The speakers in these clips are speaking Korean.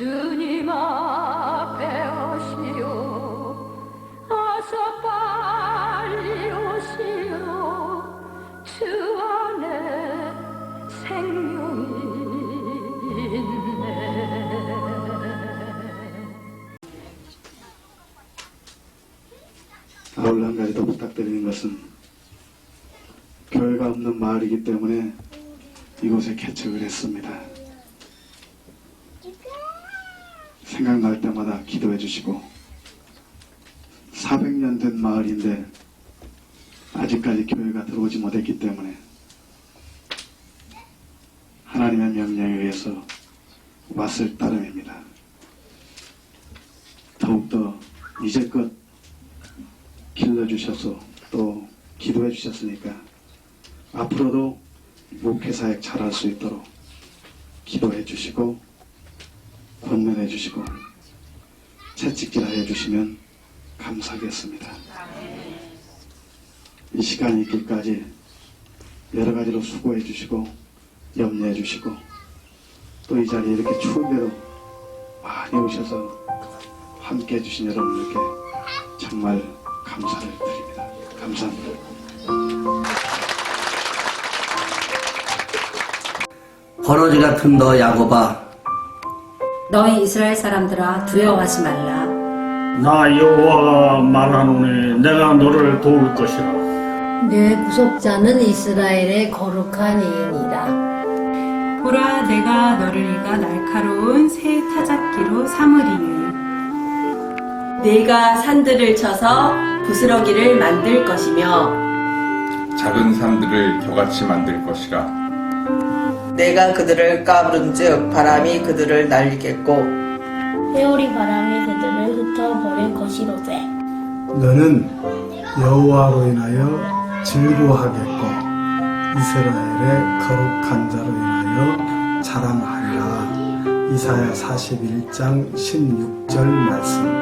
주님 앞에 오시오 어서 빨리 오시오 주 안에 생명이 있네. 아울러 한 가지 더 부탁드리는 것은 교회가 없는 마을이기 때문에 이곳에 개척을 했습니다. 생각날 때마다 기도해 주시고 400년 된 마을인데 아직까지 교회가 들어오지 못했기 때문에 하나님의 명령에 의해서 왔을 따름입니다. 더욱더 이제껏 길러주셔서 또 기도해 주셨으니까 앞으로도 목회사역 잘할 수 있도록 기도해 주시고 권면해 주시고 채찍질하여 주시면 감사하겠습니다. 이 시간이 있기까지 여러 가지로 수고해 주시고 염려해 주시고 또 이 자리에 이렇게 추운데도 많이 오셔서 함께 해주신 여러분들께 정말 감사를 드립니다. 감사합니다. 버러지 같은 너 야곱아, 너희 이스라엘 사람들아 두려워하지 말라. 나 여호와가 말하노니 내가 너를 도울 것이라. 내 구속자는 이스라엘의 거룩한 이인이라. 보라, 내가 너를 이가 날카로운 새 타작기로 삼으리니 내가 산들을 쳐서 부스러기를 만들 것이며 작은 산들을 겨같이 만들 것이라. 내가 그들을 까부른즉 바람이 그들을 날리겠고 회오리 바람이 그들을 흩어버릴 것이로되 너는 여호와로 인하여 즐거워하겠고 이스라엘의 거룩한 자로 인하여 자랑하리라. 이사야 41장 16절 말씀.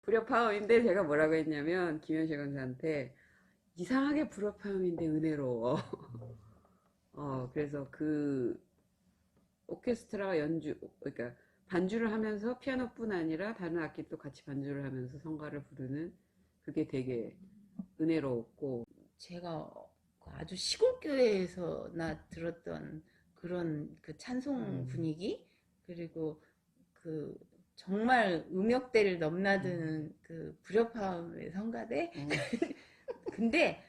불협화음인데 제가 뭐라고 했냐면 김현식 강사한테 이상하게 불협화음인데 은혜로워. 그래서 그 오케스트라 연주, 그러니까 반주를 하면서 피아노뿐 아니라 다른 악기도 같이 반주를 하면서 성가를 부르는 그게 되게 은혜로웠고, 제가 아주 시골 교회에서 나 들었던 그런 그 찬송 분위기, 그리고 그 정말 음역대를 넘나드는 그 불협화음의 성가대. 근데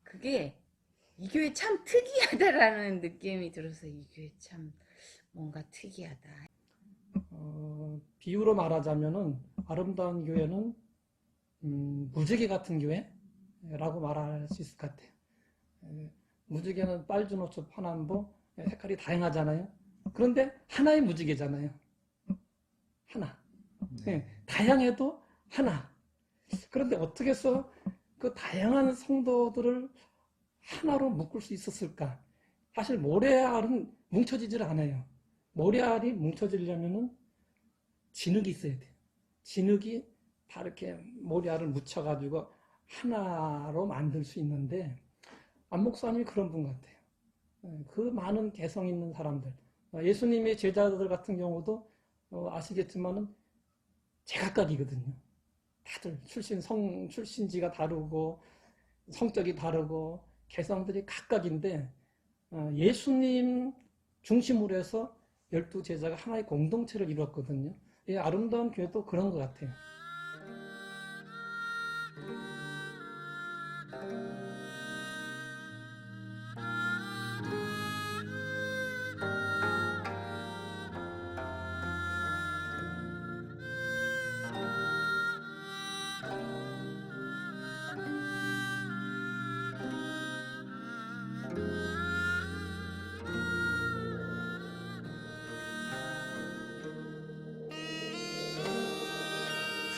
그게 이 교회 참 특이하다라는 느낌이 들어서 이 교회 참 뭔가 특이하다. 비유로 말하자면은 아름다운 교회는 무지개 같은 교회라고 말할 수 있을 것 같아요. 무지개는 빨주노초 파남보 색깔이 다양하잖아요. 그런데 하나의 무지개잖아요. 하나. 다양해도 하나. 그런데 어떻게 해서 그 다양한 성도들을 하나로 묶을 수 있었을까? 사실 모래알은 뭉쳐지질 않아요. 모래알이 뭉쳐지려면은 진흙이 있어야 돼요. 진흙이 다 이렇게 모래알을 묻혀가지고 하나로 만들 수 있는데 안 목사님이 그런 분 같아요. 그 많은 개성 있는 사람들, 예수님의 제자들 같은 경우도 아시겠지만은 제각각이거든요. 다들 출신지가 다르고 성격이 다르고 개성들이 각각인데 예수님 중심으로 해서 12제자가 하나의 공동체를 이루었거든요. 이 아름다운 교회도 그런 것 같아요.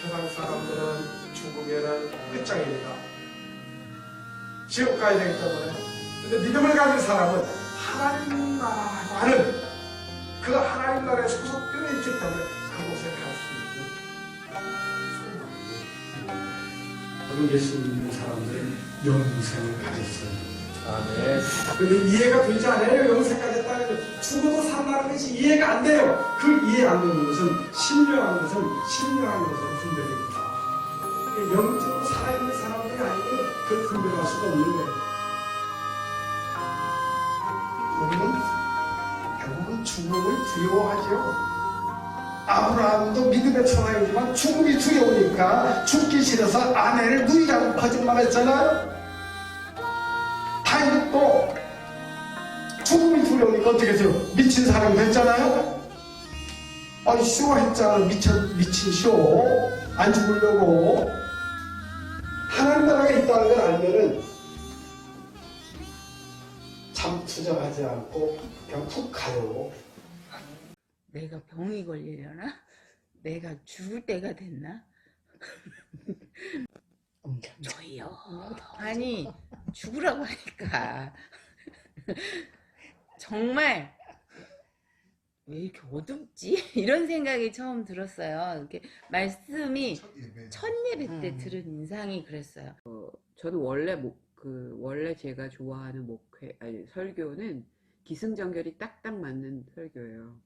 세상 사람들은 죽으면은 끝장입니다. 지옥 가야 되기 때문에. 근데 믿음을 가진 사람은 하나님 나라라고 하는 그 하나님 나라에 소속되어 있기 때문에 그곳에 갈 수 있는 소망입니다. 우리 예수 믿는 사람들은 영생을 가졌어요. 근데 이해가 되지 않아요. 영생 가졌다는 건 죽어도 산다는 것이 이해가 안 돼요. 그 이해 안 되는 것은 신령한 것을 분별입니다. 영적으로 살아있는 사람들이 아니고 그 분별할 수가 없는 거예요. 우리는 대부분 죽음을 두려워하죠. 아브라함도 믿음의 천하이지만 죽음이 두려우니까 죽기 싫어서 아내를 누이라고 거짓말했잖아요. 다윗도 죽음이 두려우니까 어떻게 해서 미친 사람이 됐잖아요. 쇼 했잖아. 미친 쇼. 안 죽으려고. 하나님 나라가 있다는 걸 알면은 참 투정하지 않고 그냥 푹 가요. 내가 병이 걸리려나? 내가 죽을 때가 됐나? 저요. 아니 죽으라고 하니까 정말 왜 이렇게 어둡지? 이런 생각이 처음 들었어요. 이렇게 말씀이 첫 예배 때 들은 인상이 그랬어요. 저는 원래 제가 좋아하는 설교는 기승전결이 딱딱 맞는 설교예요.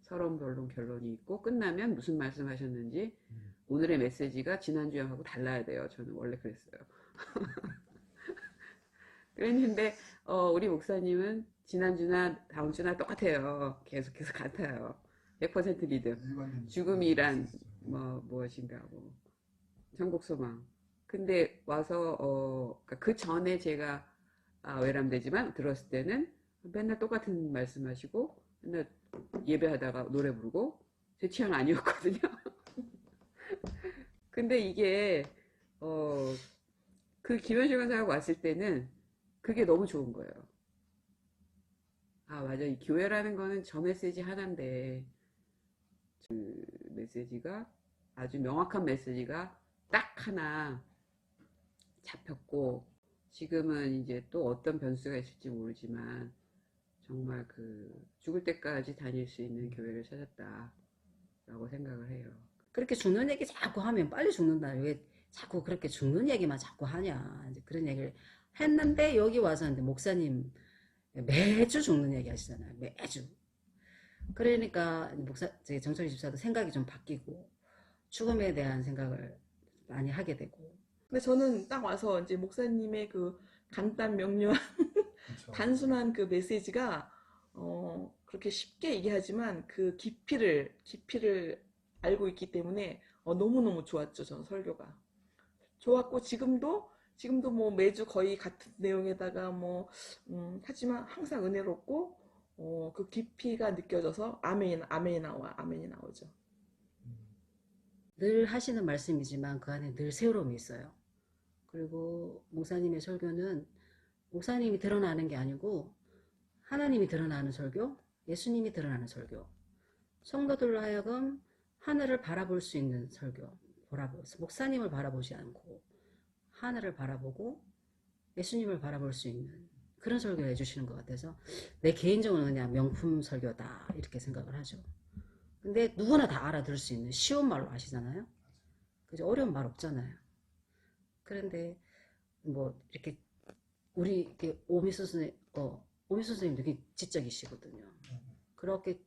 서론, 변론, 결론이 있고 끝나면 무슨 말씀하셨는지 오늘의 메시지가 지난주하고 달라야 돼요. 저는 원래 그랬어요. 그랬는데 우리 목사님은 지난주나 다음주나 똑같아요. 계속해서 같아요. 100% 믿음. 죽음이란 무엇인가 천국소망. 근데 와서 그 전에 제가 외람되지만 들었을 때는 맨날 똑같은 말씀하시고 맨날 예배하다가 노래 부르고 제 취향 아니었거든요. 근데 이게 그 김현식 원사가 왔을 때는 그게 너무 좋은 거예요. 맞아. 이 교회라는 거는 저 메시지 하나인데 그 메시지가 아주 명확한 메시지가 딱 하나 잡혔고 지금은 이제 또 어떤 변수가 있을지 모르지만 정말 죽을 때까지 다닐 수 있는 교회를 찾았다라고 생각을 해요. 그렇게 죽는 얘기 자꾸 하면 빨리 죽는다. 왜 자꾸 그렇게 죽는 얘기만 자꾸 하냐. 이제 그런 얘기를 했는데 여기 와서 근데 목사님 매주 죽는 얘기 하시잖아요. 매주. 그러니까 정철희 집사도 생각이 좀 바뀌고 죽음에 대한 생각을 많이 하게 되고. 근데 저는 딱 와서 이제 목사님의 그 간단 명료한 그렇죠. 단순한 그 메시지가 그렇게 쉽게 얘기하지만 그 깊이를 알고 있기 때문에 너무너무 좋았죠. 저는 설교가 좋았고 지금도 뭐 매주 거의 같은 내용에다가 하지만 항상 은혜롭고 그 깊이가 느껴져서 아멘이 나오죠. 늘 하시는 말씀이지만 그 안에 늘 세우름이 있어요. 그리고 목사님의 설교는 목사님이 드러나는 게 아니고 하나님이 드러나는 설교, 예수님이 드러나는 설교, 성도들로 하여금 하늘을 바라볼 수 있는 설교, 목사님을 바라보지 않고 하늘을 바라보고 예수님을 바라볼 수 있는 그런 설교를 해주시는 것 같아서 내 개인적으로는 그냥 명품 설교다 이렇게 생각을 하죠. 근데 누구나 다 알아들을 수 있는 쉬운 말로 하시잖아요. 그죠? 어려운 말 없잖아요. 그런데 뭐 이렇게 우리 이렇게 오미수 선생님 되게 지적이시거든요. 그렇게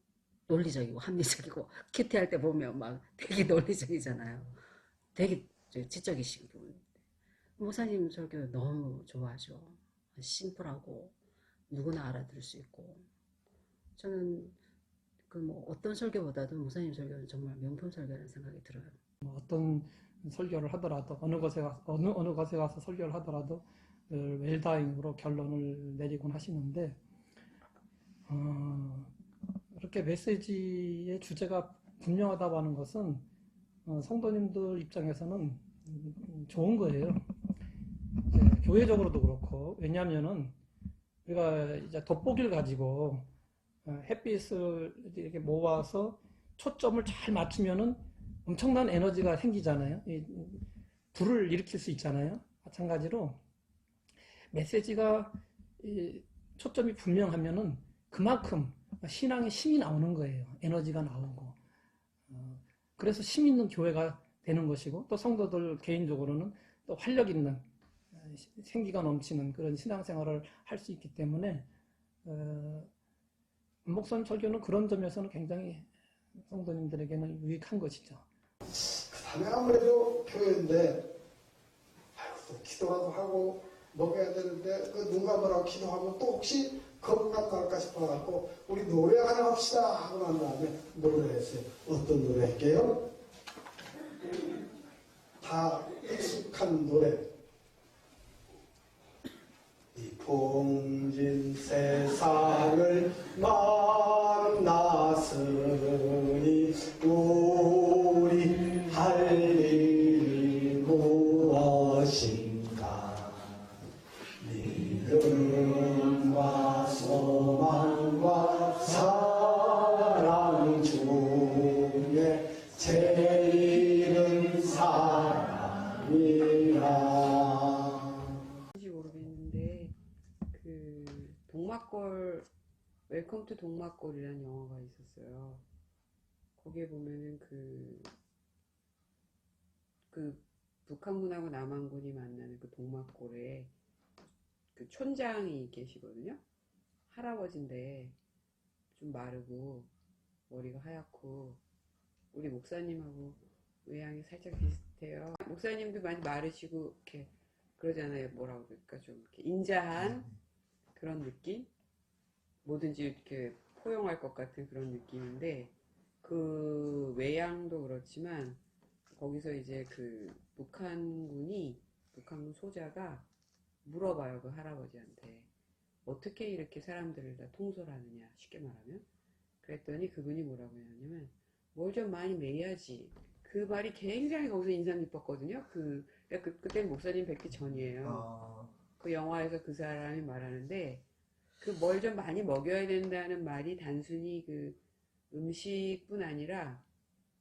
논리적이고 합리적이고 큐티할 때 보면 막 되게 논리적이잖아요. 되게 지적이신 분. 목사님 설교 너무 좋아하죠. 심플하고 누구나 알아들을 수 있고. 저는 그 뭐 어떤 설교보다도 목사님 설교는 정말 명품 설교라는 생각이 들어요. 어떤 설교를 하더라도 어느 곳에 가서 설교를 하더라도 웰다잉으로 결론을 내리곤 하시는데 이렇게 메시지의 주제가 분명하다고 하는 것은 성도님들 입장에서는 좋은 거예요. 교회적으로도 그렇고. 왜냐하면은 우리가 이제 돋보기를 가지고 햇빛을 이렇게 모아서 초점을 잘 맞추면은 엄청난 에너지가 생기잖아요. 불을 일으킬 수 있잖아요. 마찬가지로 메시지가 초점이 분명하면은 그만큼 신앙의 힘이 나오는 거예요. 에너지가 나오고. 그래서 힘 있는 교회가 되는 것이고, 또 성도들 개인적으로는 또 활력 있는, 생기가 넘치는 그런 신앙생활을 할 수 있기 때문에 목사님 설교는 그런 점에서는 굉장히 성도님들에게는 유익한 것이죠. 그 다음에 아무래도 교회인데 또 기도라도 하고 먹어야 되는데 그 눈 감으라고 기도하면 또 혹시 거북 갔다 올까 싶어갖고 우리 노래 하나 합시다 하고 난 다음에 노래를 했어요. 어떤 노래 할게요? 다 익숙한 노래. 이 풍진 세상을 만났으니 우리 할 일이 무엇인가. 믿음과 소망과 사랑 중에 제일은 사랑이라. 동막골, 웰컴 투 동막골이라는 영화가 있었어요. 거기에 보면은 그 북한군하고 남한군이 만나는 그 동막골에 그 촌장이 계시거든요. 할아버지인데 좀 마르고 머리가 하얗고 우리 목사님하고 외양이 살짝 비슷해요. 목사님도 많이 마르시고 이렇게 그러잖아요. 뭐라고 그럴까, 좀 이렇게 인자한 그런 느낌? 뭐든지 이렇게 포용할 것 같은 그런 느낌인데, 그 외양도 그렇지만 거기서 이제 그 북한군 소자가 물어봐요, 그 할아버지한테. 어떻게 이렇게 사람들을 다 통솔하느냐, 쉽게 말하면. 그랬더니 그분이 뭐라고 했냐면, 뭘 좀 많이 매야지. 그 말이 굉장히 거기서 인상 깊었거든요. 그때 목사님 뵙기 전이에요. 그 영화에서 그 사람이 말하는데, 그 뭘 좀 많이 먹여야 된다는 말이 단순히 그 음식뿐 아니라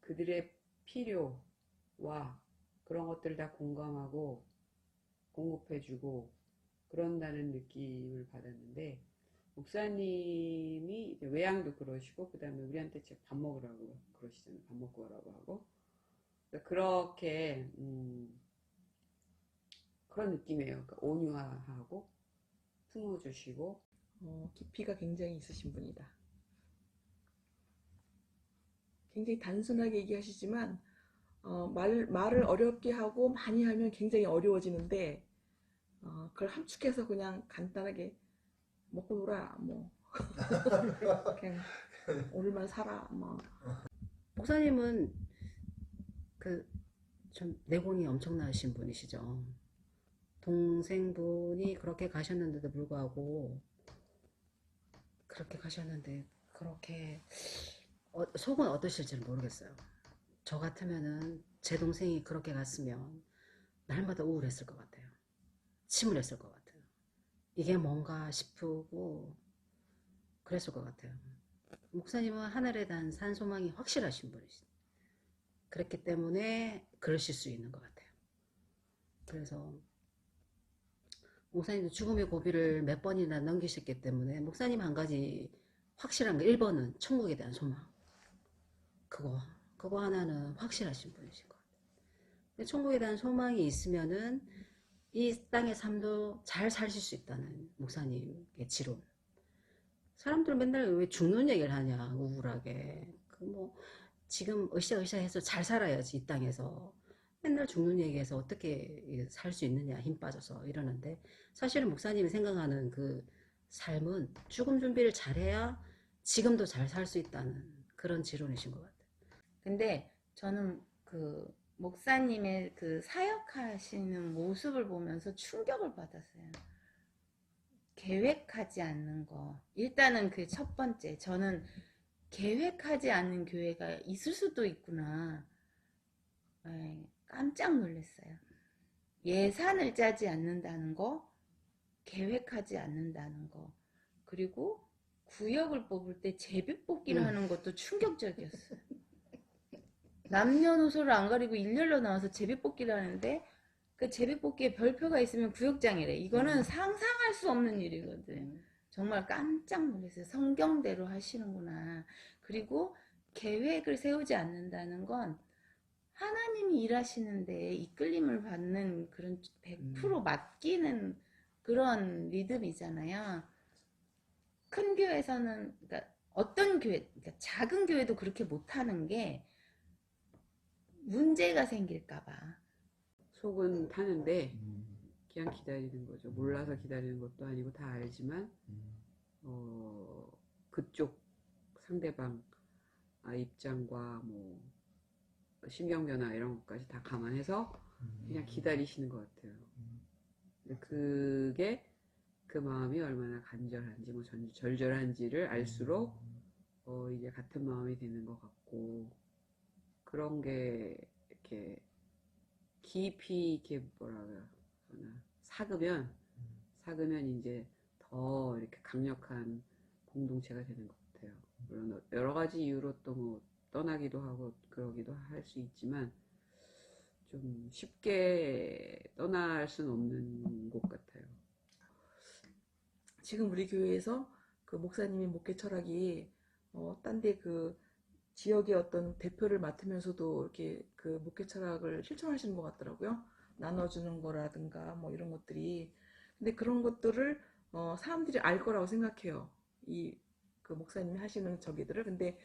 그들의 필요와 그런 것들을 다 공감하고 공급해주고 그런다는 느낌을 받았는데, 목사님이 이제 외양도 그러시고, 그 다음에 우리한테 밥 먹으라고 그러시잖아요. 밥 먹고 가라고 하고. 그렇게, 그런 느낌이에요. 그러니까 온유하고, 품어주시고, 깊이가 굉장히 있으신 분이다. 굉장히 단순하게 얘기하시지만, 말을 어렵게 하고 많이 하면 굉장히 어려워지는데, 그걸 함축해서 그냥 간단하게 먹고 놀아, 뭐. 그냥 오늘만 살아, 뭐. 목사님은 좀 내공이 엄청나신 분이시죠. 동생분이 그렇게 가셨는데도 불구하고 그렇게 속은 어떠실지는 모르겠어요. 저 같으면은 제 동생이 그렇게 갔으면 날마다 우울했을 것 같아요. 침울했을 것 같아요. 이게 뭔가 싶고 그랬을 것 같아요. 목사님은 하늘에 대한 산소망이 확실하신 분이시죠. 그랬기 때문에 그러실 수 있는 것 같아요. 그래서 목사님도 죽음의 고비를 몇 번이나 넘기셨기 때문에 목사님 한 가지 확실한 거 1번은 천국에 대한 소망. 그거 하나는 확실하신 분이신 것 같아요. 천국에 대한 소망이 있으면은 이 땅의 삶도 잘 사실 수 있다는 목사님의 지론. 사람들 맨날 왜 죽는 얘기를 하냐, 우울하게. 지금 으쌰으쌰 해서 잘 살아야지, 이 땅에서. 맨날 죽는 얘기해서 어떻게 살 수 있느냐, 힘 빠져서 이러는데, 사실은 목사님이 생각하는 그 삶은 죽음 준비를 잘해야 지금도 잘 살 수 있다는 그런 지론이신 것 같아요. 근데 저는 그 목사님의 그 사역하시는 모습을 보면서 충격을 받았어요. 계획하지 않는 거. 일단은 그 첫 번째. 저는 계획하지 않는 교회가 있을 수도 있구나. 깜짝 놀랐어요. 예산을 짜지 않는다는 거, 계획하지 않는다는 거, 그리고 구역을 뽑을 때 제비뽑기를 하는 것도 충격적이었어요. 남녀노소를 안 가리고 일렬로 나와서 제비뽑기를 하는데 그 제비뽑기에 별표가 있으면 구역장이래. 이거는 상상할 수 없는 일이거든. 정말 깜짝 놀랐어요. 성경대로 하시는구나. 그리고 계획을 세우지 않는다는 건 하나님이 일하시는데 이끌림을 받는 그런 100% 맡기는 그런 리듬이잖아요. 큰 교회에서는, 그러니까 어떤 교회, 그러니까 작은 교회도 그렇게 못하는 게 문제가 생길까봐. 속은 타는데 그냥 기다리는 거죠. 몰라서 기다리는 것도 아니고 다 알지만 그쪽 상대방 입장과 뭐 심경 변화 이런 것까지 다 감안해서 그냥 기다리시는 것 같아요. 그게 그 마음이 얼마나 간절한지 뭐 절절한지를 알수록 이제 같은 마음이 되는 것 같고, 그런 게 이렇게 깊이 이렇게 뭐라 그러나 사그면 이제 더 이렇게 강력한 공동체가 되는 것 같아요. 물론 여러 가지 이유로 또 뭐 떠나기도 하고 그러기도 할 수 있지만 좀 쉽게 떠날 수는 없는 곳 같아요. 지금 우리 교회에서 그 목사님이 목회 철학이 딴 데 그 지역의 어떤 대표를 맡으면서도 이렇게 그 목회 철학을 실천하시는 것 같더라고요. 나눠주는 거라든가 뭐 이런 것들이. 근데 그런 것들을 사람들이 알 거라고 생각해요. 그 목사님이 하시는 저기들을. 근데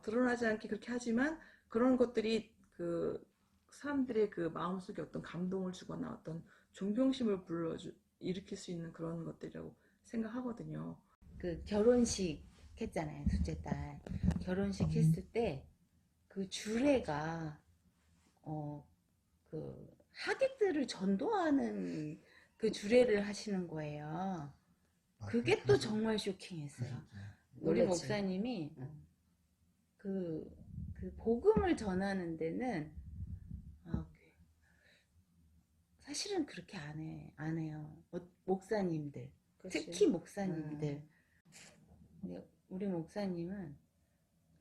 드러나지 않게 그렇게 하지만 그런 것들이 그 사람들의 그 마음속에 어떤 감동을 주거나 어떤 존경심을 일으킬 수 있는 그런 것들이라고 생각하거든요. 그 결혼식 했잖아요, 둘째 딸. 결혼식 했을 때 그 주례가 그 하객들을 전도하는 그 주례를 하시는 거예요. 그게 또 정말 쇼킹했어요. 우리 놀랬지. 목사님이 그 복음을 전하는 데는 사실은 그렇게 안 해요. 목사님들, 그치. 특히 목사님들. 근데 우리 목사님은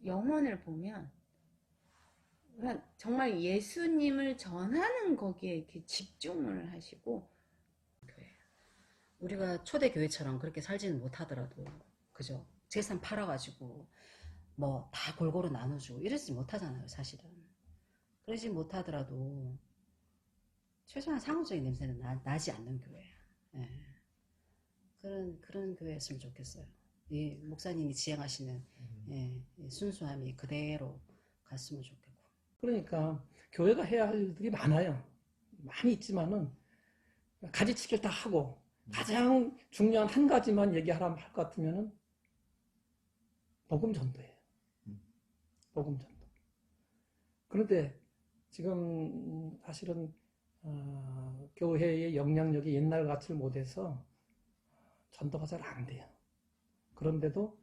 영혼을 보면 그냥 정말 예수님을 전하는 거기에 이렇게 집중을 하시고. 우리가 초대 교회처럼 그렇게 살지는 못하더라도, 그죠? 재산 팔아가지고 뭐 다 골고루 나눠주고 이러지 못하잖아요, 사실은. 그러지 못하더라도 최소한 상호적인 냄새는 나지 않는 교회야. 예. 그런 교회였으면 좋겠어요. 이 목사님이 지향하시는 이 순수함이 그대로 갔으면 좋겠고. 그러니까 교회가 해야 할 일들이 많아요. 많이 있지만은 가지치기를 다 하고 가장 중요한 한 가지만 얘기하라면 할 것 같으면은 복음 전도예요. 복음 전도. 그런데 지금 사실은 교회의 영향력이 옛날 같지 못해서 전도가 잘 안 돼요. 그런데도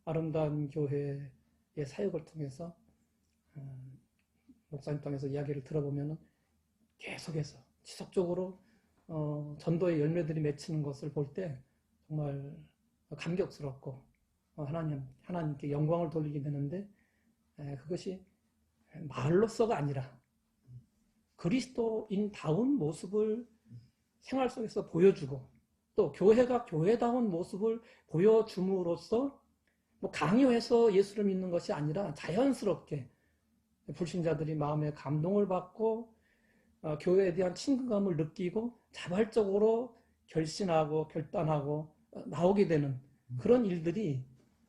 아름다운 교회의 사역을 통해서 목사님 통해서 이야기를 들어보면 계속해서 지속적으로 전도의 열매들이 맺히는 것을 볼 때 정말 감격스럽고 하나님께 영광을 돌리게 되는데, 그것이 말로서가 아니라 그리스도인다운 모습을 생활 속에서 보여주고 또 교회가 교회다운 모습을 보여줌으로써 뭐 강요해서 예수를 믿는 것이 아니라 자연스럽게 불신자들이 마음에 감동을 받고 교회에 대한 친근감을 느끼고 자발적으로 결신하고 결단하고 나오게 되는 그런 일들이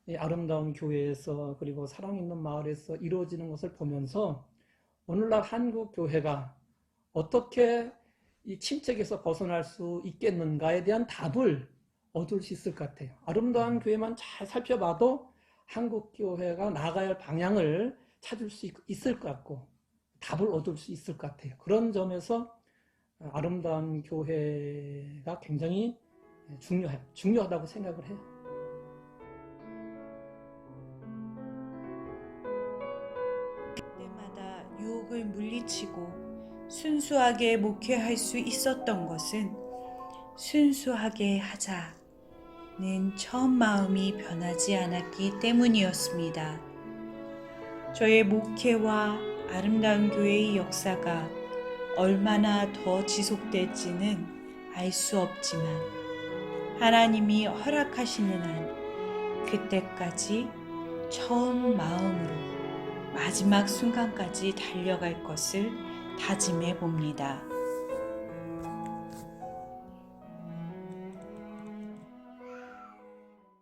이 아름다운 교회에서 그리고 사랑 있는 마을에서 이루어지는 것을 보면서 오늘날 한국 교회가 어떻게 이 침체에서 벗어날 수 있겠는가에 대한 답을 얻을 수 있을 것 같아요. 아름다운 교회만 잘 살펴봐도 한국 교회가 나아가야 할 방향을 찾을 수 있을 것 같고 답을 얻을 수 있을 것 같아요. 그런 점에서 아름다운 교회가 굉장히 중요하다고 생각을 해요. 때마다 유혹을 물리치고 순수하게 목회할 수 있었던 것은 순수하게 하자는 처음 마음이 변하지 않았기 때문이었습니다. 저의 목회와 아름다운 교회의 역사가 얼마나 더 지속될지는 알 수 없지만 하나님이 허락하시는 한 그때까지 처음 마음으로 마지막 순간까지 달려갈 것을 다짐해 봅니다.